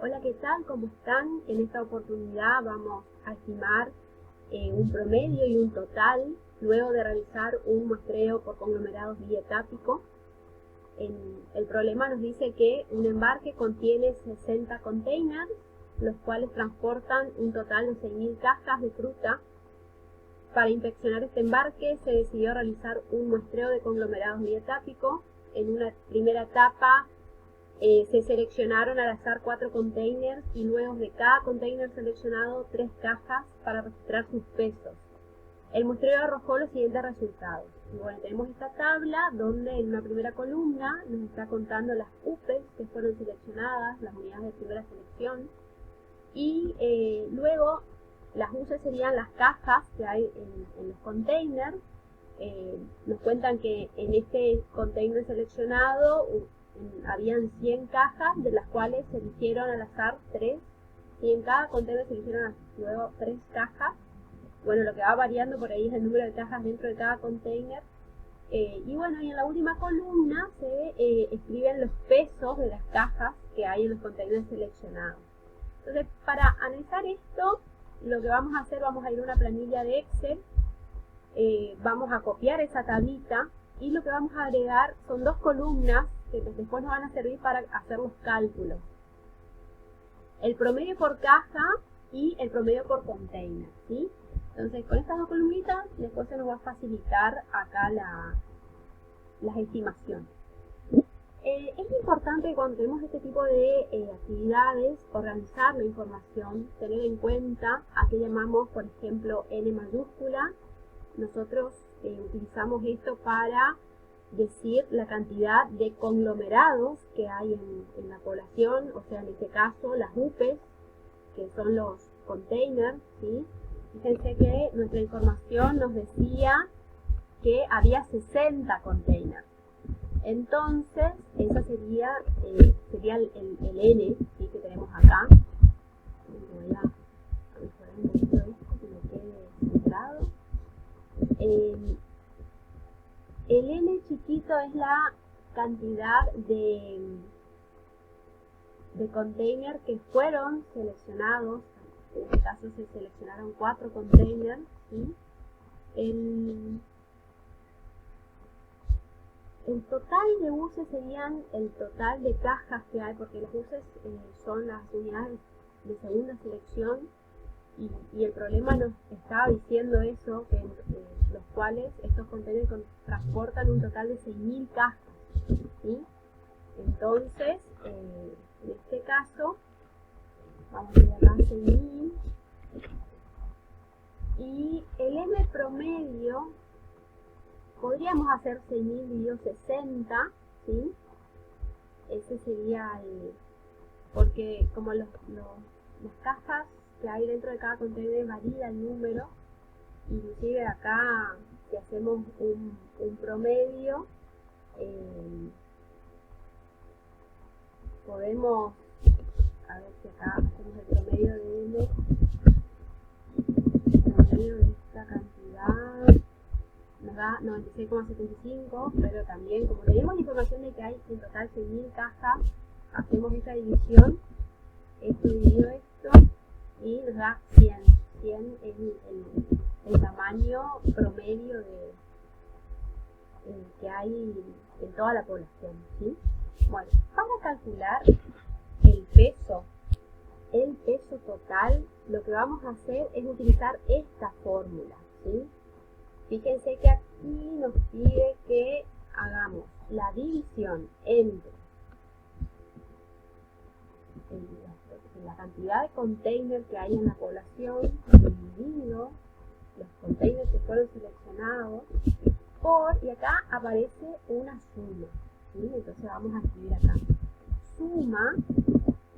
Hola, ¿qué tal? ¿Cómo están? En esta oportunidad vamos a estimar un promedio y un total luego de realizar un muestreo por conglomerados bietápicos. El problema nos dice que un embarque contiene 60 containers, los cuales transportan un total de 6.000 cajas de fruta. Para inspeccionar este embarque se decidió realizar un muestreo de conglomerados bietápicos. En una primera etapa se seleccionaron al azar 4 containers y luego de cada container seleccionado 3 cajas para registrar sus pesos. El muestreo arrojó los siguientes resultados. Y bueno, tenemos esta tabla donde en una primera columna nos está contando las UPEs que fueron seleccionadas, las unidades de primera selección, y luego las UCEs serían las cajas que hay en los containers. Nos cuentan que en este container seleccionado habían 100 cajas, de las cuales se eligieron al azar 3, y en cada container se eligieron luego 3 cajas. Bueno, lo que va variando por ahí es el número de cajas dentro de cada container. Y bueno, y en la última columna se escriben los pesos de las cajas que hay en los containers seleccionados. Entonces, para analizar esto, lo que vamos a hacer, vamos a ir a una planilla de Excel, vamos a copiar esa tablita y lo que vamos a agregar son 2 columnas que después nos van a servir para hacer los cálculos. El promedio por caja y el promedio por container, ¿sí? Entonces, con estas 2 columnitas, después se nos va a facilitar acá las estimaciones. Es importante cuando tenemos este tipo de actividades, organizar la información, tener en cuenta a qué llamamos, por ejemplo, N mayúscula. Nosotros utilizamos esto para decir la cantidad de conglomerados que hay en la población, o sea, en este caso las UPEs, que son los containers, ¿sí? Fíjense que nuestra información nos decía que había 60 containers. Entonces, esa sería el N, ¿sí? Que tenemos acá. Voy a mejorar un poquito esto que me quede centrado. El N chiquito es la cantidad de containers que fueron seleccionados. En este caso se seleccionaron 4 containers, ¿sí? El total de buses serían el total de cajas que hay, porque los buses son las unidades de segunda selección, y el problema nos estaba diciendo eso, que los cuales estos containers transportan un total de 6.000 cajas, ¿sí? Entonces, en este caso, vamos a ir acá a 6.000, y el M promedio podríamos hacer 6.000 dividido 60, ¿sí? Ese sería porque como las cajas que hay dentro de cada container varía el número, inclusive acá si hacemos un promedio, podemos, a ver si acá hacemos el promedio de N, el promedio de esta cantidad nos da 96,75, pero también como tenemos la información de que hay en total 6.000 cajas, hacemos esa división, esto dividido esto, y nos da 100. 100 es el tamaño promedio que hay en toda la población, ¿sí? Bueno, para calcular el peso total, lo que vamos a hacer es utilizar esta fórmula, ¿sí? Fíjense que aquí nos pide que hagamos la división entre la cantidad de containers que hay en la población dividido los containers que fueron seleccionados por, y acá aparece una suma, ¿sí? Entonces vamos a escribir acá suma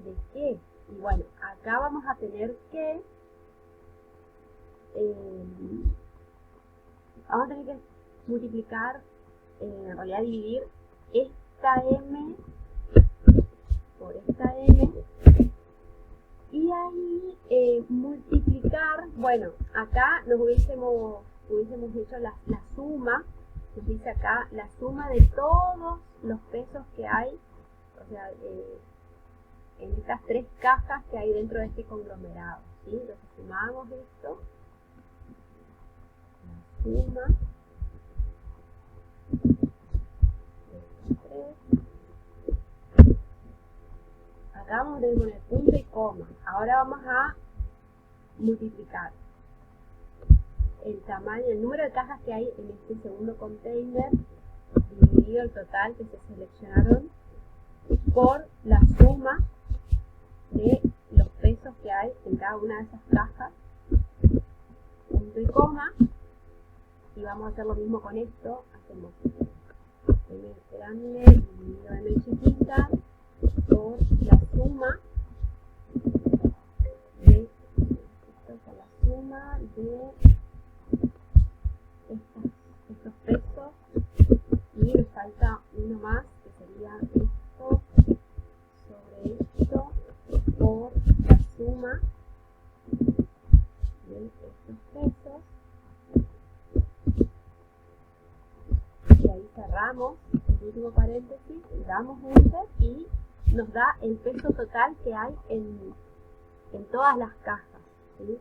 de qué, y bueno, acá vamos a tener que vamos a tener que multiplicar, en realidad dividir esta M por esta M, y ahí multiplicar, bueno, acá nos hubiésemos hecho la suma, nos dice acá la suma de todos los pesos que hay, o sea, en estas tres cajas que hay dentro de este conglomerado, ¿sí? Entonces sumamos esto, la suma de estos tres. Acá vamos a tener que poner punto y coma. Ahora vamos a multiplicar el tamaño, el número de cajas que hay en este segundo container dividido el total que se seleccionaron por la suma de los pesos que hay en cada una de esas cajas, punto y coma. Y vamos a hacer lo mismo con esto. Hacemos m grande dividido en m chiquita por la suma de estos pesos, y me falta uno más que sería esto sobre esto por la suma de estos pesos, y ahí cerramos el último paréntesis, damos enter y nos da el peso total que hay en todas las cajas, ¿sí?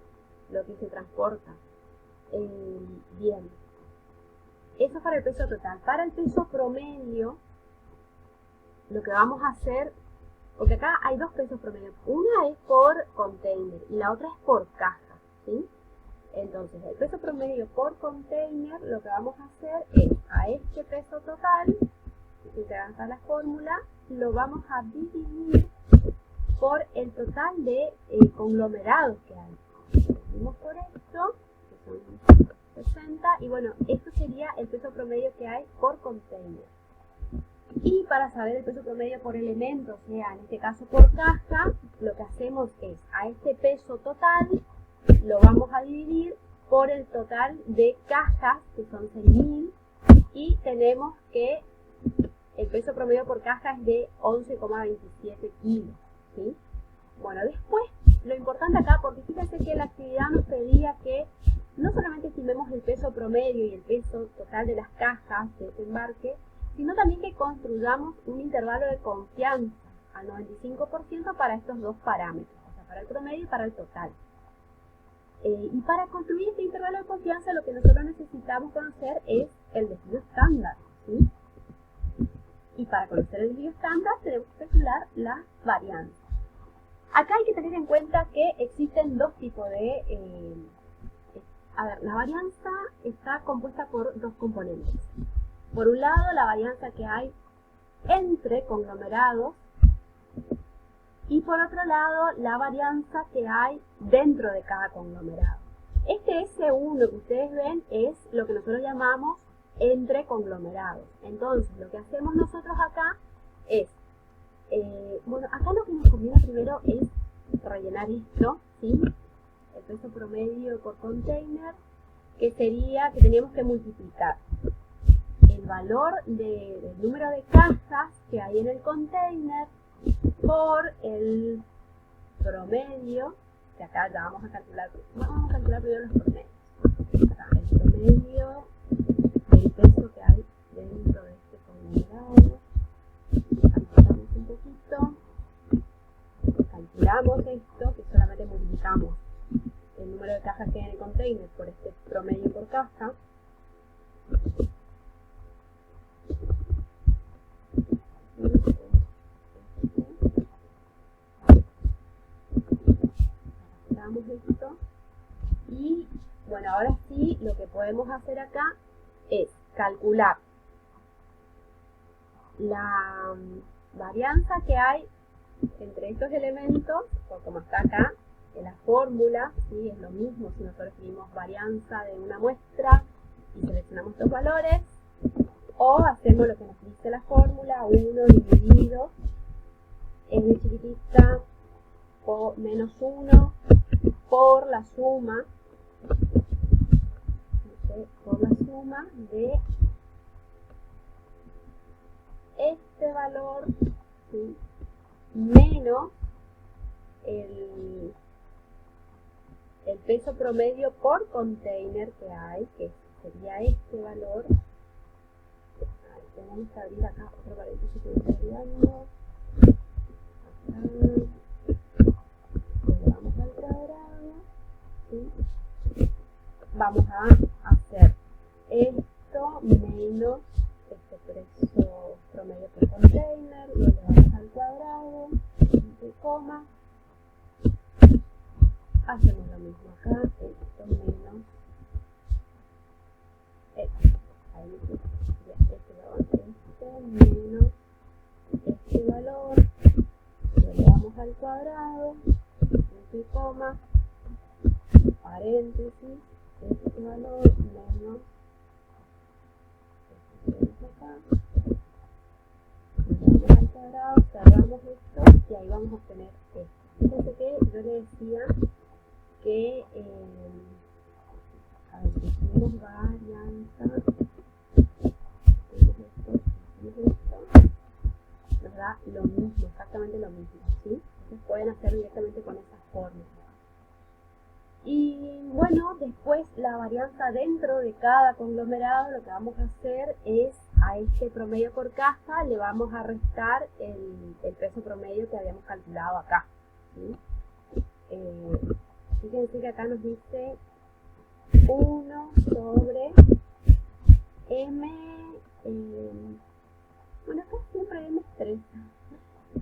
Lo que se transporta. Bien, eso es para el peso total. Para el peso promedio, lo que vamos a hacer, porque acá hay dos pesos promedio, una es por container y la otra es por caja, ¿sí? Entonces, el peso promedio por container, lo que vamos a hacer es a este peso total, si se avanza la fórmula, lo vamos a dividir por el total de conglomerados que hay. Dividimos por esto, que son 60, y bueno, esto sería el peso promedio que hay por container. Y para saber el peso promedio por elemento, o sea, en este caso por caja, lo que hacemos es, a este peso total, lo vamos a dividir por el total de cajas, que son 6.000, y tenemos que el peso promedio por caja es de 11,27 kilos, ¿sí? Bueno, después, lo importante acá, porque fíjense que la actividad nos pedía que no solamente estimemos el peso promedio y el peso total de las cajas de este embarque, sino también que construyamos un intervalo de confianza al 95% para estos dos parámetros, o sea, para el promedio y para el total. Y para construir este intervalo de confianza, lo que nosotros necesitamos conocer es el desvío estándar, ¿sí? Y para conocer el desvío estándar tenemos que calcular las varianzas. Acá hay que tener en cuenta que existen dos tipos de... la varianza está compuesta por dos componentes. Por un lado, la varianza que hay entre conglomerados, y por otro lado, la varianza que hay dentro de cada conglomerado. Este S1 que ustedes ven es lo que nosotros llamamos entre conglomerados. Entonces, lo que hacemos nosotros acá es, bueno, acá lo que nos conviene primero es rellenar esto, ¿sí? El peso promedio por container, que sería que teníamos que multiplicar el valor del número de cajas que hay en el container por el promedio, que acá ya vamos a calcular, vamos a calcular primero los promedios. Acá el promedio del peso que hay dentro de este conglomerado. Calculamos un poquito, calculamos esto, que solamente multiplicamos el número de cajas que hay en el container por este promedio por caja. Esto, y bueno, ahora sí lo que podemos hacer acá es calcular la varianza que hay entre estos elementos, por como está acá en la fórmula, ¿sí? Es lo mismo si nosotros escribimos varianza de una muestra y seleccionamos estos valores, o hacemos lo que nos dice la fórmula, 1 dividido n chiquitita por menos 1 por la suma, de este valor, ¿sí? Menos el peso promedio por container que hay, que sería este valor. Tenemos que abrir acá otro paréntesis que me estoy olvidando. Acá. coma. Hacemos lo mismo acá, esto menos esto. Ahí este menos este valor, lo elevamos al cuadrado, punto y coma, paréntesis, este valor menos este acá, lo elevamos al cuadrado, cerramos esto y ahí vamos a obtener esto. Fíjense que yo le decía que a ver, si tenemos varianza, nos da lo mismo, exactamente lo mismo, ¿sí? Entonces pueden hacer directamente con esas fórmulas. Y bueno, después la varianza dentro de cada conglomerado, lo que vamos a hacer es a este promedio por caja le vamos a restar el peso promedio que habíamos calculado acá, ¿sí? Fíjense que acá nos dice 1 sobre m, bueno, acá siempre m es 3,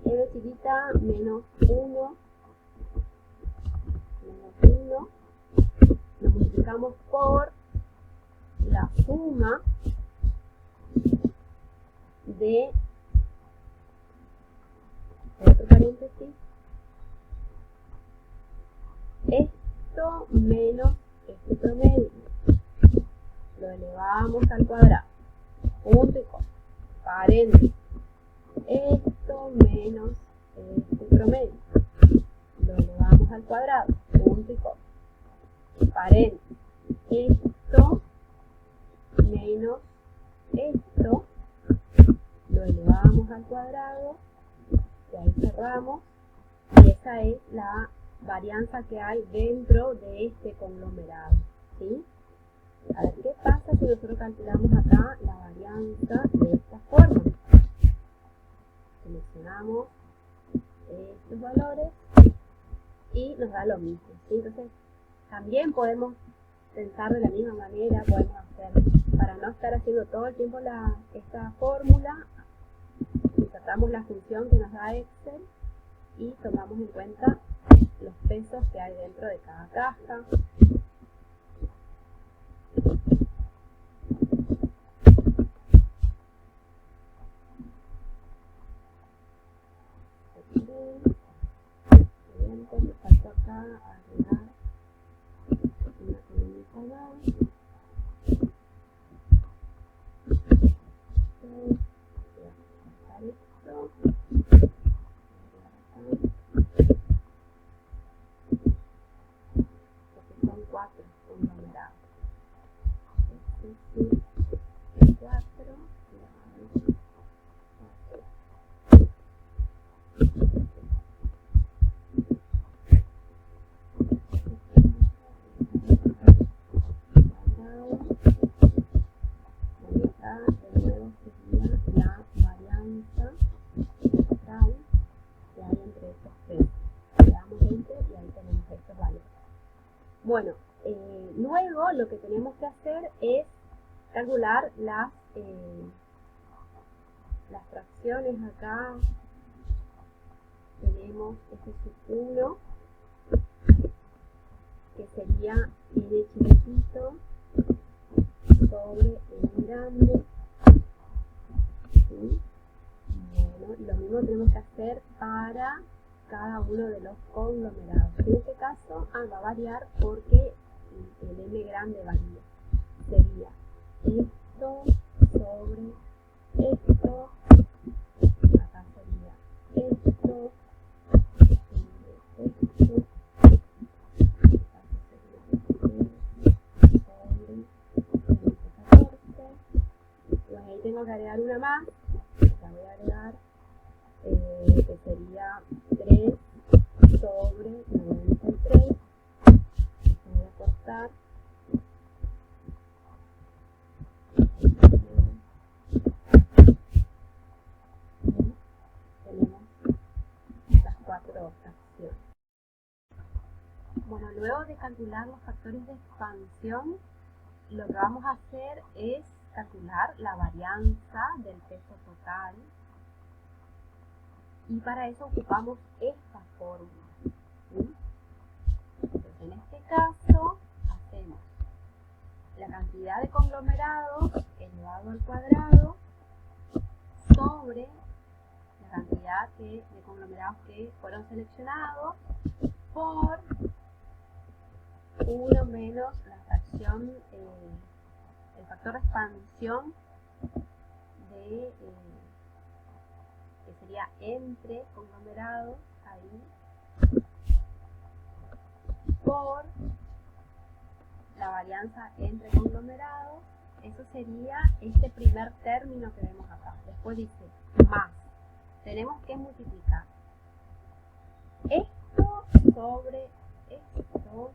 m chiquita menos 1, lo multiplicamos por la suma de otro paréntesis, esto menos este promedio, lo elevamos al cuadrado, punto y coma, paréntesis, esto menos este promedio, lo elevamos al cuadrado, punto y coma, paréntesis, esto menos esto, lo elevamos al cuadrado, y ahí cerramos, y esa es la varianza que hay dentro de este conglomerado, ¿sí? A ver qué pasa si nosotros calculamos acá la varianza de esta forma. Seleccionamos estos valores y nos da lo mismo, ¿sí? Entonces también podemos pensar de la misma manera, podemos hacer, para no estar haciendo todo el tiempo esta fórmula, insertamos la función que nos da Excel y tomamos en cuenta los pesos que hay dentro de cada caja. Me falta acá agregar una columnita más. Son 4 conglomerados. 4. De nuevo sería la varianza total que hay entre estos tres. Le damos enter y ahí tenemos estos valores. Bueno, luego lo que tenemos que hacer es calcular las fracciones. Acá tenemos este sub 1 que sería n chiquitito sobre n grande, ¿sí? Bueno, y lo mismo tenemos que hacer para cada uno de los conglomerados. En este caso va a variar porque el m grande varía. Sería esto sobre esto, acá sería esto sobre esto, pues ahí tengo que agregar una más, la voy a agregar, que sería 3 sobre 93, voy a cortar, tenemos estas 4 fracciones. Bueno, luego de calcular los factores de expansión, lo que vamos a hacer es calcular la varianza del peso total, y para eso ocupamos esta fórmula. fórmula. ¿Sí? Entonces, en este caso, hacemos la cantidad de conglomerados elevado al cuadrado sobre la cantidad de conglomerados que fueron seleccionados por 1 menos la fracción, el factor de expansión de que sería entre conglomerados ahí, por la varianza entre conglomerados. Eso sería este primer término que vemos acá. Después dice más. Tenemos que multiplicar esto sobre esto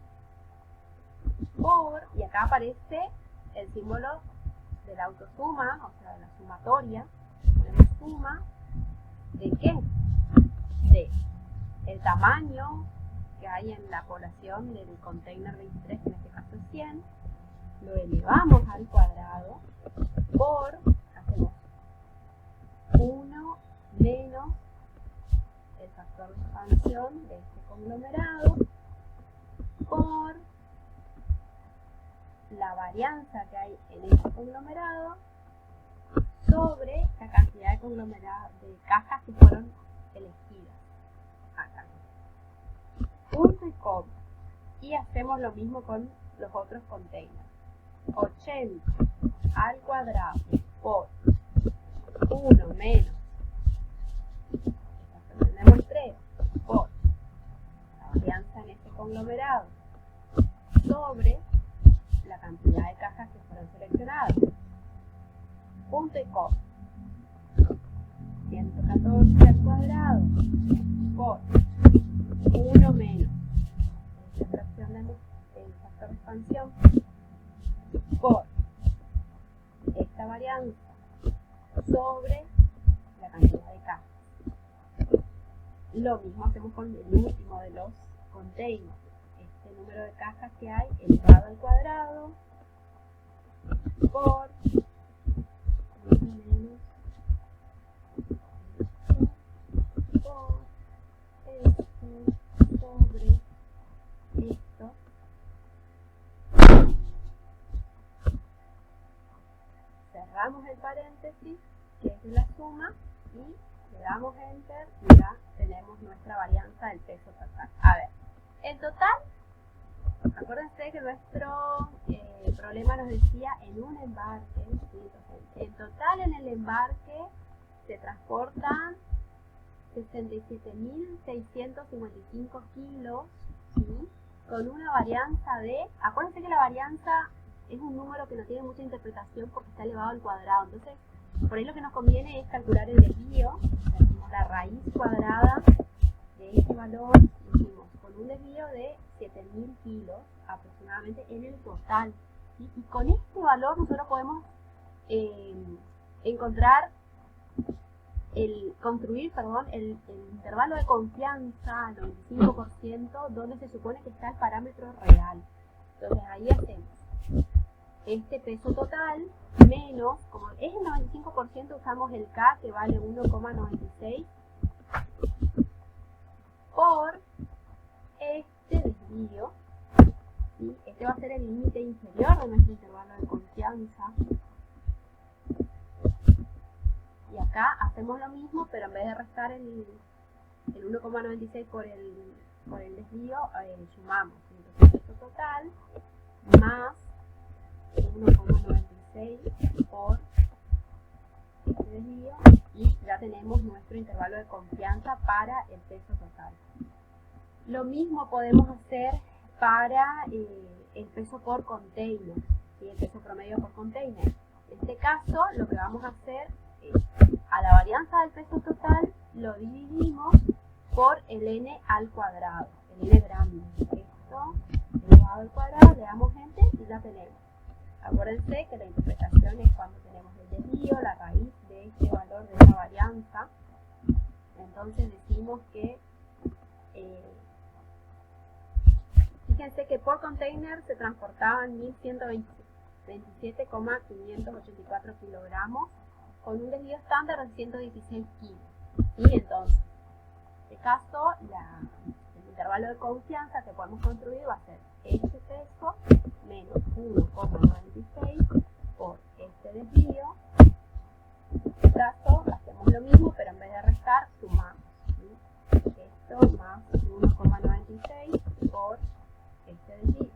por, y acá aparece el símbolo de la autosuma, o sea, de la sumatoria. Ponemos suma de qué? De el tamaño que hay en la población del container 23, que en este caso es 100, lo elevamos al cuadrado por, hacemos 1 menos el factor de expansión de este conglomerado por la varianza que hay en este conglomerado sobre la cantidad de conglomerados de cajas que fueron elegidas acá. Punto y coma. Y hacemos lo mismo con los otros containers. 80 al cuadrado por 1 menos, tenemos 3 por la varianza en este conglomerado sobre la cantidad de cajas que fueron seleccionadas. Punto y coma. 114 al cuadrado por 1 menos esta fracción del factor de expansión por esta varianza sobre la cantidad de cajas. Lo mismo hacemos con el último de los containers. Este número de cajas que hay elevado al cuadrado por menos por esto sobre esto. Cerramos el paréntesis, que es la suma, y le damos enter y ya tenemos nuestra varianza del peso total. A ver, en total, acuérdense que nuestro problema nos decía en un embarque, ¿sí? Entonces, en total en el embarque se transportan 67.655 kilos, ¿sí? Con una varianza de, acuérdense que la varianza es un número que no tiene mucha interpretación porque está elevado al cuadrado. Entonces, por ahí lo que nos conviene es calcular el desvío. Hacemos la raíz cuadrada de este valor, hicimos con un desvío de 7.000 kilos aproximadamente en el total, ¿sí? Y con este valor nosotros podemos construir el intervalo de confianza al 95% donde se supone que está el parámetro real. Entonces ahí hacemos este peso total menos, como es el 95%, usamos el K que vale 1,96 por este desvío, ¿sí? Este va a ser el límite inferior de nuestro intervalo de confianza. Y acá hacemos lo mismo, pero en vez de restar el 1,96 por el desvío, sumamos. Entonces, peso total más 1,96 por este desvío, y ya tenemos nuestro intervalo de confianza para el peso total. Lo mismo podemos hacer para el peso por container, ¿sí? El peso promedio por container. En este caso, lo que vamos a hacer es, a la varianza del peso total lo dividimos por el n al cuadrado, el n grande. Esto elevado al cuadrado, le damos enter y ya tenemos. Acuérdense que la interpretación es cuando tenemos el desvío, la raíz de este valor de esta varianza. Entonces decimos que, fíjense que por container se transportaban 1.127,584 kilogramos con un desvío estándar de 116 kilos. Y entonces, en este caso, intervalo de confianza que podemos construir va a ser este peso menos 1,96 por este desvío. En este caso hacemos lo mismo, pero en vez de restar, sumamos, ¿sí? Esto más 1,96 por este desvío.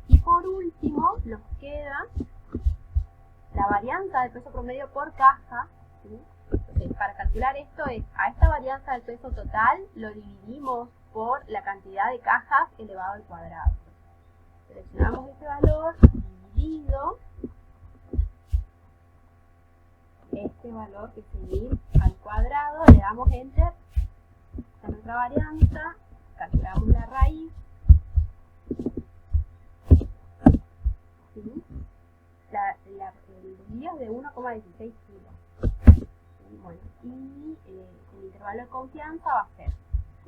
Y por último, nos queda la varianza del peso promedio por caja, ¿sí? Entonces, para calcular esto es, a esta varianza del peso total lo dividimos por la cantidad de cajas elevado al cuadrado. Seleccionamos este valor, dividido este valor que es 1000 al cuadrado, le damos enter a nuestra varianza, calculamos la raíz, ¿sí? El desvío es de 1,16 kilos. Bueno, y el intervalo de confianza va a ser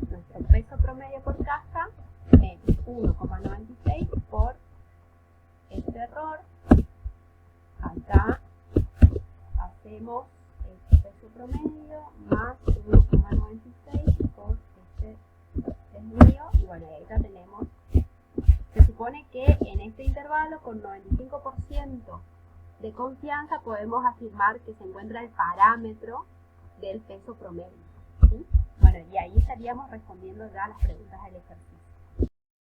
nuestro peso promedio por caja menos 1,96 por este error. Acá hacemos este peso promedio más 1,96 por este desvío. Y bueno, ahí ya tenemos. Se supone que en este intervalo con 95% de confianza podemos afirmar que se encuentra el parámetro del peso promedio, ¿sí? Bueno, y ahí estaríamos respondiendo ya a las preguntas del ejercicio.